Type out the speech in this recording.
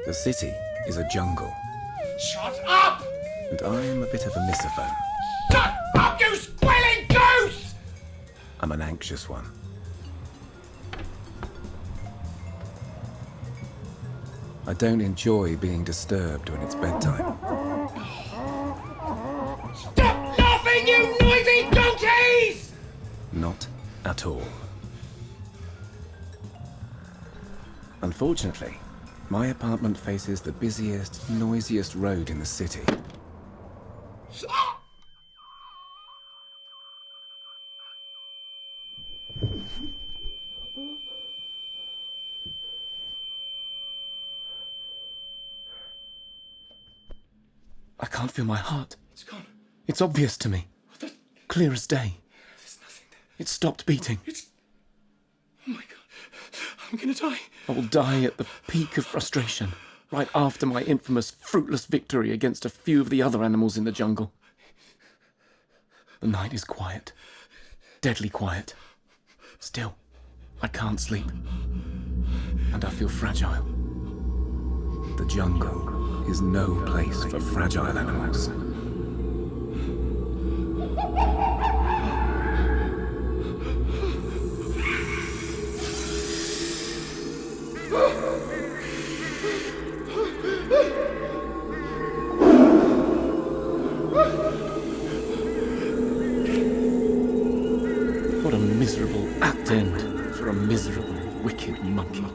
The city is a jungle, Shut up! and I'm a bit of a misophone. Shut up, you squealing goose! I'm an anxious one. I don't enjoy being disturbed when it's bedtime. Stop laughing, you noisy donkeys! Not at all. Unfortunately, my apartment faces the busiest, noisiest road in the city. I can't feel my heart. It's gone. It's obvious to me. Clear as day. There's nothing there. It stopped beating. Oh my god. I'm gonna die. I will die at the peak of frustration, right after my infamous, fruitless victory against a few of the other animals in the jungle. The night is quiet. Deadly quiet. Still, I can't sleep. And I feel fragile. The jungle is no place for fragile animals. What a miserable apt end for a miserable, wicked monkey.